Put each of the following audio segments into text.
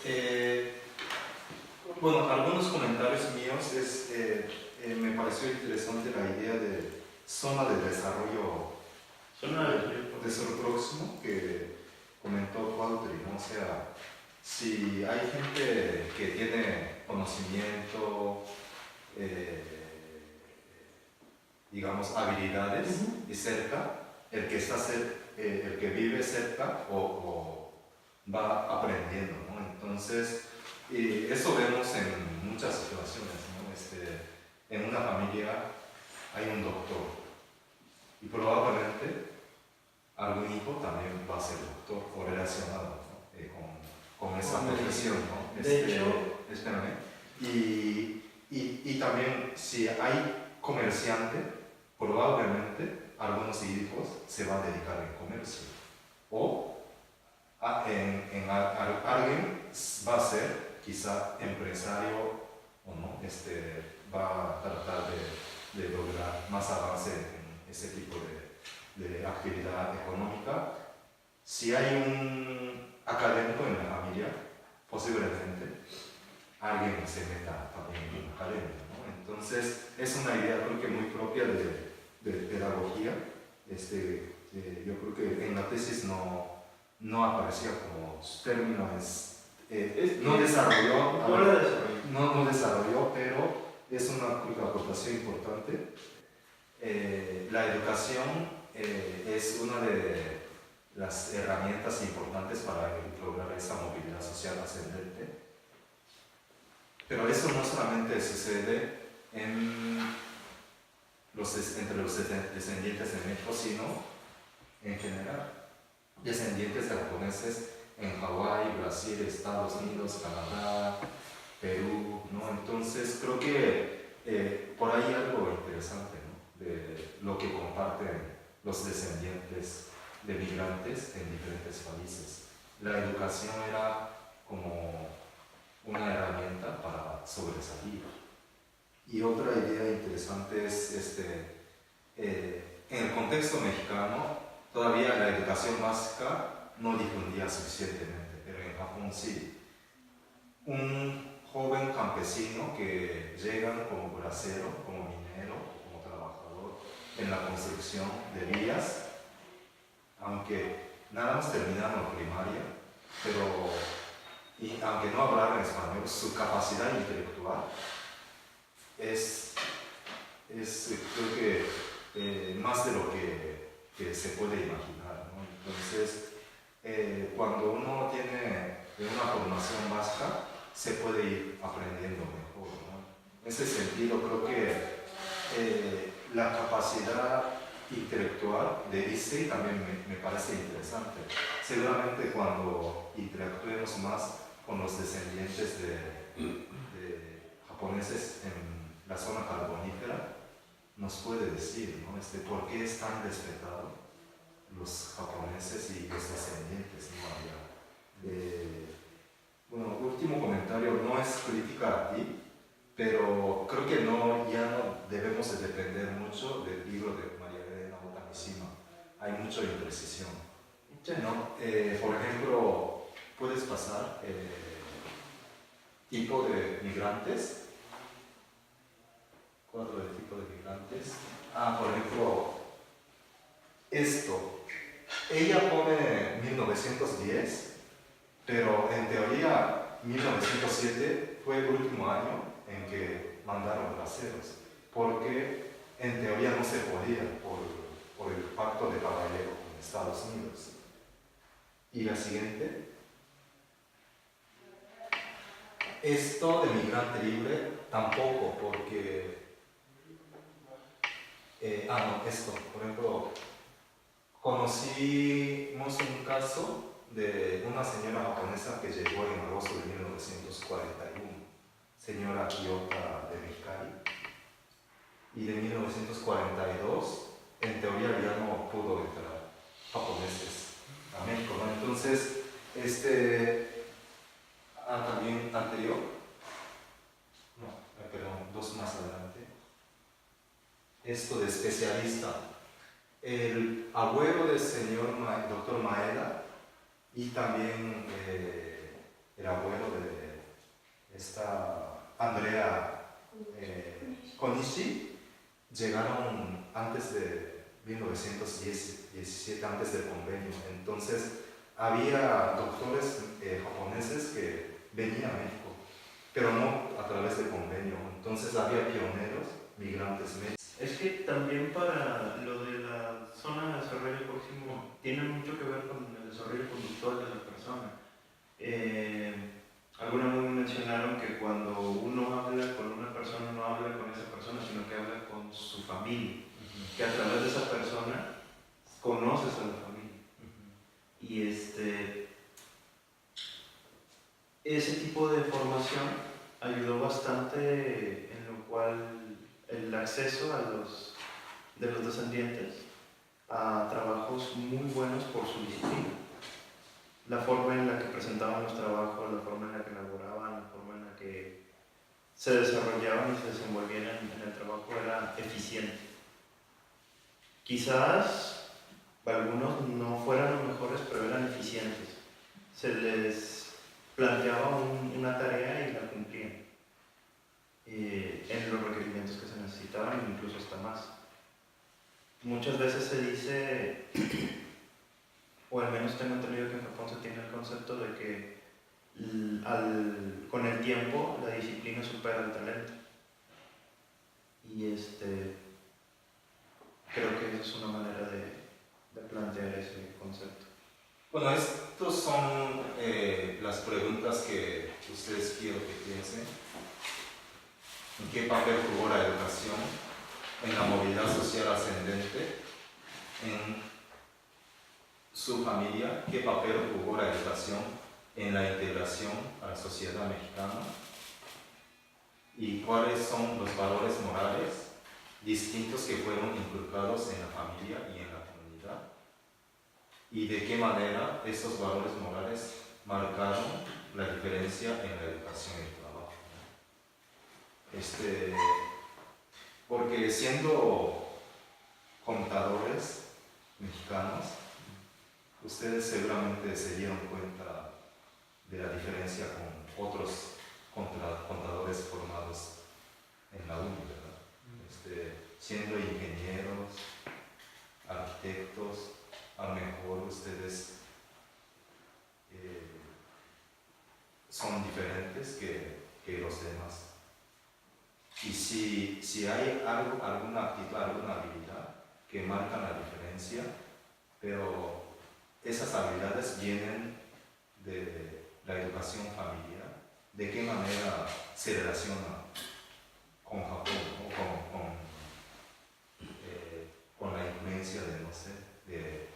Eh, bueno, algunos comentarios míos me pareció interesante la idea de zona de desarrollo próximo que comentó Cuautri, ¿no? O sea, si hay gente que tiene conocimiento, digamos, habilidades, y cerca, el que vive cerca o va aprendiendo, ¿no? Entonces, eso vemos en muchas situaciones, ¿no? En una familia hay un doctor y probablemente algún hijo también va a ser doctor o relacionado, ¿no? con esa profesión, ¿no? De hecho, espérame. Y también si hay comerciante, probablemente algunos hijos se van a dedicar al comercio. O alguien va a ser quizá empresario o no, va a tratar de lograr más avance en ese tipo de actividad económica. Si hay un académico en la familia, posiblemente alguien se meta también en la academia, ¿no? Entonces es una idea creo que muy propia de pedagogía. Yo creo que en la tesis no aparecía como término, no desarrolló, pero es una aportación importante. La educación es una de las herramientas importantes para lograr esa movilidad social ascendente. Pero eso no solamente sucede entre los descendientes de México, sino en general. Descendientes de japoneses en Hawái, Brasil, Estados Unidos, Canadá, Perú, ¿no? Entonces creo que por ahí hay algo interesante, ¿no? De lo que comparten los descendientes de migrantes en diferentes países. La educación era como una herramienta para sobresalir. Y otra idea interesante es, en el contexto mexicano, todavía la educación básica no difundía suficientemente, pero en Japón sí. Un joven campesino que llega como bracero, como minero, como trabajador en la construcción de vías, aunque nada más terminaron la primaria, y aunque no hablaran español, su capacidad intelectual es creo que más de lo que se puede imaginar, ¿no? Entonces, cuando uno tiene una formación básica, se puede ir aprendiendo mejor, ¿no? En ese sentido, creo que la capacidad intelectual de ISEI también me parece interesante. Seguramente cuando interactuemos más con los descendientes de japoneses en la zona carbonífera, nos puede decir, ¿no? ¿Por qué es tan respetado los japoneses y los descendientes, ¿no? Bueno, último comentario, no es crítica a ti, pero creo que ya no debemos de depender mucho del libro de María Elena Otamishima. Hay mucha imprecisión, ¿no? Por ejemplo, puedes pasar tipo de migrantes, cuadro de tipo de migrantes. Por ejemplo, ella pone 1910, pero en teoría 1907 fue el último año en que mandaron braceros, porque en teoría no se podía por el pacto de Caballero con Estados Unidos. Y la siguiente, esto de migrante libre tampoco, porque por ejemplo, conocimos un caso de una señora japonesa que llegó en agosto de 1941, señora Kiyota de Mexicali, y de 1942, en teoría ya no pudo entrar japoneses a México, ¿no? Entonces, también anterior, perdón, dos más adelante, esto de especialista. El abuelo del señor doctor Maeda y también el abuelo de esta Andrea Konishi, llegaron antes de 1917, antes del convenio. Entonces, había doctores japoneses que venían a México, pero no a través del convenio. Entonces, había pioneros, migrantes médicos. Es que también para lo de la zona de desarrollo próximo tiene mucho que ver con el desarrollo conductual de la persona. Algunos me mencionaron que cuando uno habla con una persona, no habla con esa persona, sino que habla con su familia. Que a través de esa persona conoces a la familia. Y ese tipo de formación ayudó bastante, en lo cual el acceso de los descendientes a trabajos muy buenos por su disciplina. La forma en la que presentaban los trabajos, la forma en la que elaboraban, la forma en la que se desarrollaban y se desenvolvían en el trabajo era eficiente. Quizás algunos no fueran los mejores, pero eran eficientes. Se les planteaba una tarea y la cumplían en los requerimientos que se necesitaban, incluso hasta más. Muchas veces se dice, o al menos tengo entendido que en Japón se tiene el concepto de que con el tiempo la disciplina supera el talento. Y creo que esa es una manera de plantear ese concepto. Bueno, estas son las preguntas que ustedes quiero que piensen. ¿En qué papel jugó la educación en la movilidad social ascendente? En su familia, ¿qué papel jugó la educación en la integración a la sociedad mexicana? ¿Y cuáles son los valores morales distintos que fueron inculcados en la familia y en la comunidad? ¿Y de qué manera estos valores morales marcaron la diferencia en la educación y el trabajo? Porque siendo contadores mexicanos, ustedes seguramente se dieron cuenta de la diferencia con otros contadores formados en la uni, ¿verdad? Siendo ingenieros, arquitectos, a lo mejor ustedes son diferentes que los demás. Y si hay alguna actitud, alguna habilidad que marcan la diferencia, pero esas habilidades vienen de la educación familiar, de qué manera se relaciona con Japón, ¿no? con la influencia de, no sé, de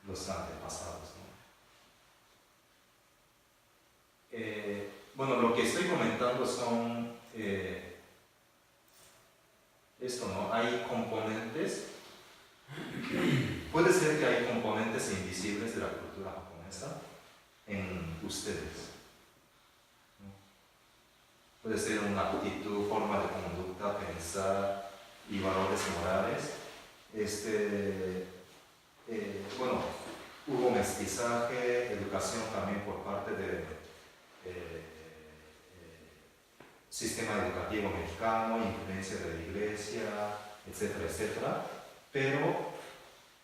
los antepasados, ¿no? Bueno, lo que estoy comentando son esto, ¿no? Hay componentes, puede ser que hay componentes invisibles de la cultura japonesa en ustedes, ¿no? Puede ser una actitud, forma de conducta, pensar y valores morales. Bueno, hubo mestizaje, educación también por parte del sistema educativo mexicano, influencia de la iglesia, etcétera, etcétera. Pero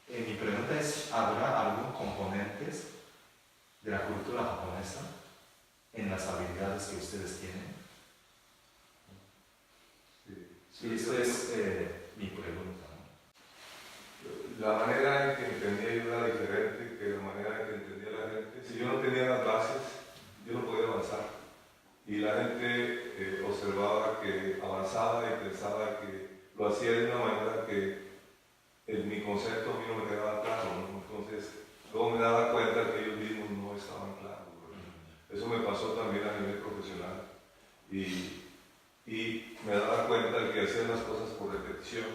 mi pregunta es, ¿habrá algunos componentes de la cultura japonesa en las habilidades que ustedes tienen? Sí, eso es mi pregunta, ¿no? La manera en que entendía yo era diferente que la manera en que entendía la gente. Si yo no tenía las bases, yo no podía avanzar. Y la gente observaba que avanzaba y pensaba que lo hacía de una manera que mi concepto a mí no me quedaba claro, ¿no? Entonces, luego me daba cuenta que ellos mismos no estaban claros, ¿no? Eso me pasó también a nivel profesional. Y me daba cuenta de que hacían las cosas por repetición,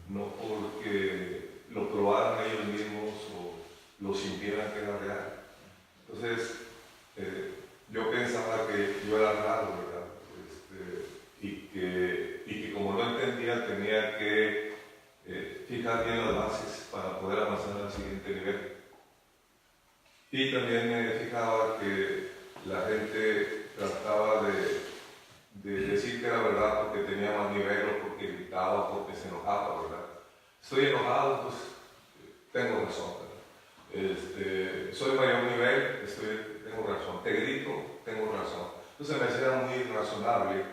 no porque lo probaran ellos mismos o lo sintieran que era real. Entonces, yo pensaba que yo era raro, ¿verdad? Y que como no entendía tenía que fijar bien las bases para poder avanzar al siguiente nivel. Y también me fijaba que la gente trataba de decir que era verdad porque tenía más nivel o porque gritaba o porque se enojaba, ¿verdad? Estoy enojado, pues tengo razón, ¿verdad? Soy mayor nivel, tengo razón. Te grito, tengo razón. Entonces me hacía muy razonable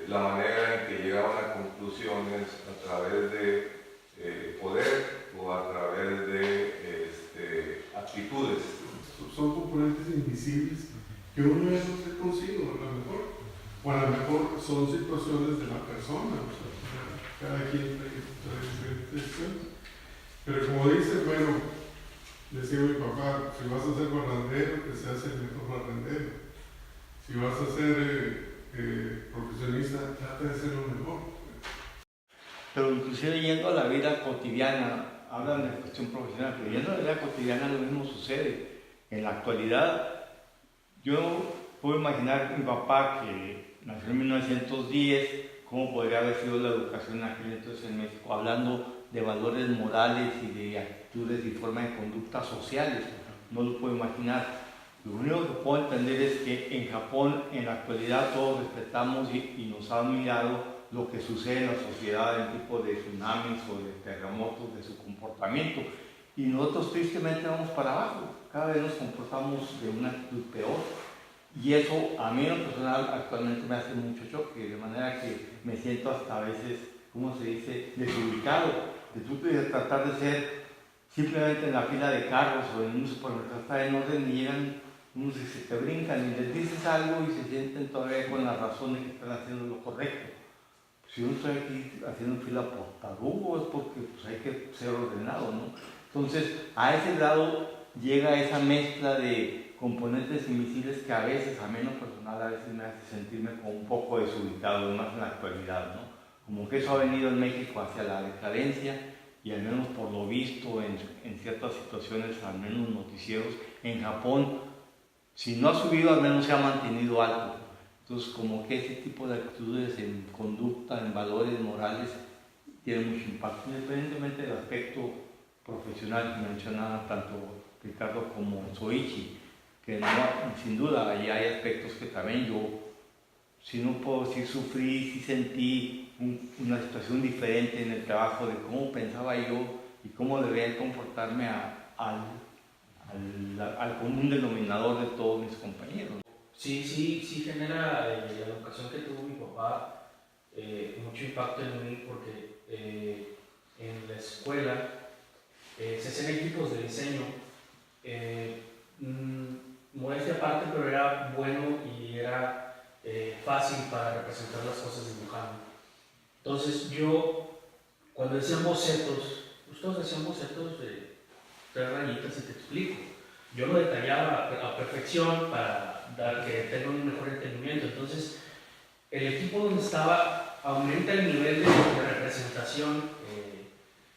la manera en que llegaban a conclusiones a través de poder o a través de actitudes. Son componentes invisibles que uno ya no se consigo, a lo mejor. O a lo mejor son situaciones de la persona, o sea, cada quien trae diferentes cuentas. Pero como dice, bueno, decía mi papá, si vas a ser barrendero, que seas el mejor barrendero. Si vas a ser profesionista, trata de ser lo mejor. Pero inclusive yendo a la vida cotidiana, hablan de cuestión profesional, pero yendo a la vida cotidiana lo mismo sucede. En la actualidad, yo puedo imaginar mi papá que nació en 1910, cómo podría haber sido la educación en aquel entonces en México, hablando de valores morales y de actitudes y formas de conducta sociales. No lo puedo imaginar. Lo único que puedo entender es que en Japón, en la actualidad, todos respetamos y nos han mirado lo que sucede en la sociedad en tipo de tsunamis o de terremotos, de su comportamiento. Y nosotros tristemente vamos para abajo, cada vez nos comportamos de una actitud peor. Y eso a mí en lo personal actualmente me hace mucho choque, de manera que me siento hasta a veces, ¿cómo se dice?, desubicado. De tratar de ser simplemente en la fila de carros o en un supermercado está en orden y llegan unos y se te brincan y les dices algo y se sienten todavía con la razón de que están haciendo lo correcto. Si uno está aquí haciendo fila por tarugo es porque pues, hay que ser ordenado, ¿no? Entonces, a ese grado llega esa mezcla de componentes invisibles que a veces, a mí en lo personal, a veces me hace sentirme como un poco desubicado, más en la actualidad, ¿no? Como que eso ha venido en México hacia la decadencia y al menos por lo visto en ciertas situaciones, al menos noticieros, en Japón, si no ha subido, al menos se ha mantenido alto. Entonces, como que ese tipo de actitudes en conducta, en valores morales, tienen mucho impacto, independientemente del aspecto profesional que mencionaba tanto Ricardo como Soichi, que no, sin duda ahí hay aspectos que también yo, si no puedo decir sufrí, sí sentí una situación diferente en el trabajo de cómo pensaba yo y cómo debía comportarme al común denominador de todos mis compañeros. Sí genera la educación que tuvo mi papá mucho impacto en mí porque en la escuela se hacían equipos de diseño, modestia aparte, pero era bueno y era fácil para representar las cosas dibujando. Entonces yo, cuando decían bocetos, todos hacían bocetos de 3 rayitas y te explico. Yo lo detallaba a perfección para dar que tenga un mejor entendimiento. Entonces, el equipo donde estaba aumenta el nivel de representación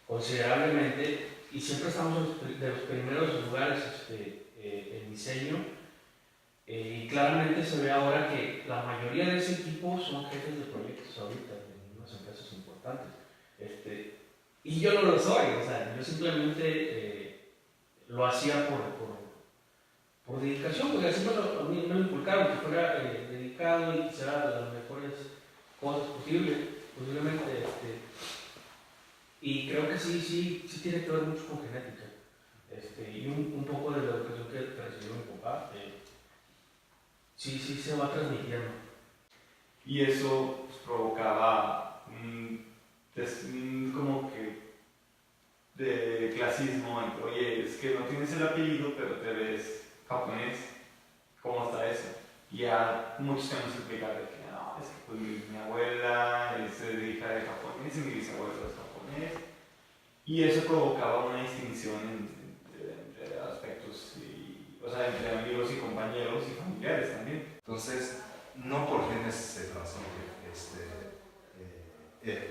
considerablemente y siempre estamos de los primeros lugares en diseño. Y claramente se ve ahora que la mayoría de ese equipo son jefes de proyectos ahorita en unas empresas importantes. Y yo no lo soy, o sea, yo simplemente lo hacía por dedicación, porque siempre a mí me lo inculcaron que fuera dedicado y quizá las mejores cosas posiblemente. Y creo que sí tiene que ver mucho con genética. Y un poco de la educación que recibió mi papá, sí se va transmitiendo. Y eso pues, provocaba como que de clasismo, entre, oye, es que no tienes el apellido, pero te ves japonés, ¿cómo está eso? Y ya muchos tenemos que explicar de que no, es que pues mi abuela es hija de japonés y mi bisabuelo es japonés. Y eso provocaba una distinción entre aspectos, o sea, entre amigos y compañeros y familiares también. Entonces, no por genes se transmiten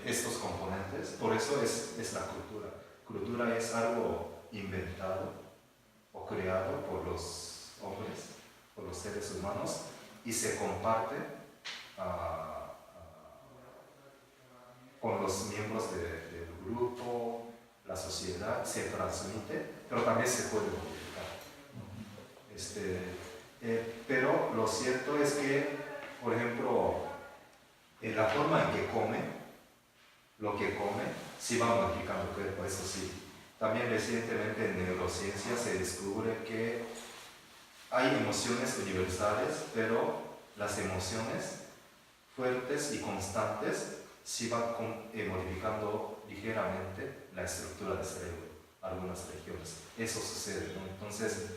estos componentes, por eso es la cultura. Cultura es algo inventado o creado por los hombres, por los seres humanos, y se comparte con los miembros del grupo, la sociedad, se transmite, pero también se puede modificar. Pero lo cierto es que, por ejemplo, la forma en que come, lo que come, sí va modificando el cuerpo, eso sí. También recientemente en neurociencia se descubre que hay emociones universales, pero las emociones fuertes y constantes sí van modificando ligeramente la estructura del cerebro, algunas regiones. Eso sucede, ¿no? Entonces,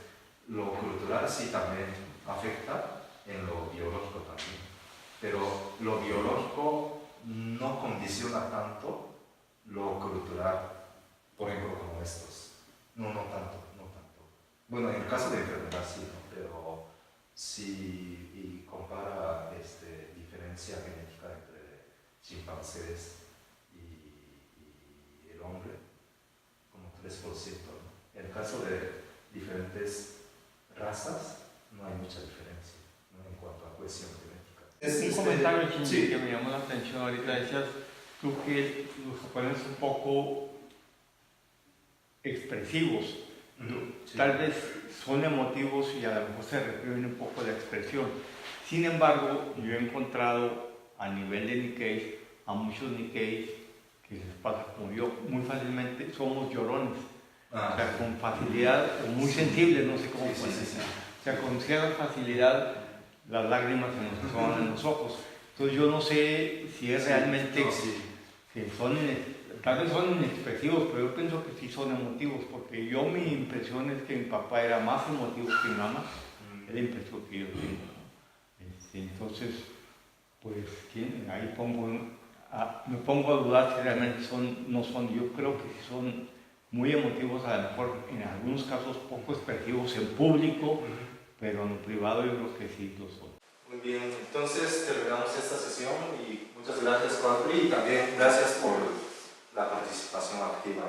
lo cultural sí también afecta en lo biológico también, pero lo biológico no condiciona tanto lo cultural, por ejemplo, como estos. No tanto. Bueno, en el caso de enfermedad sí, ¿no? Pero si compara diferencia genética entre chimpancés y el hombre, como 3%, ¿no? En el caso de diferentes razas, no hay mucha diferencia, ¿no? En cuanto a cohesión genética. Un comentario sí. que me llamó la atención ahorita, decías tú que los japoneses son un poco expresivos, Sí. tal vez son emotivos y a lo mejor se reprimen un poco la expresión. Sin embargo, yo he encontrado a nivel de Nikkei a muchos Nikkeis que les pasa como yo, muy fácilmente somos llorones. O sea, con facilidad, o muy sensibles, no sé cómo ponerlo. Sí. O sea, con cierta facilidad las lágrimas se nos asoman en los ojos. Entonces yo no sé si es realmente que son, tal vez son inexpresivos, pero yo pienso que sí son emotivos, porque mi impresión es que mi papá era más emotivo que mi mamá, es la impresión que yo tengo, ¿no? Entonces, pues ahí me pongo a dudar si realmente no son, yo creo que sí son muy emotivos, a lo mejor en algunos casos poco expresivos en público, pero en lo privado yo creo que sí lo son. Muy bien, entonces terminamos esta sesión y muchas gracias, Juan, y también gracias por la participación activa.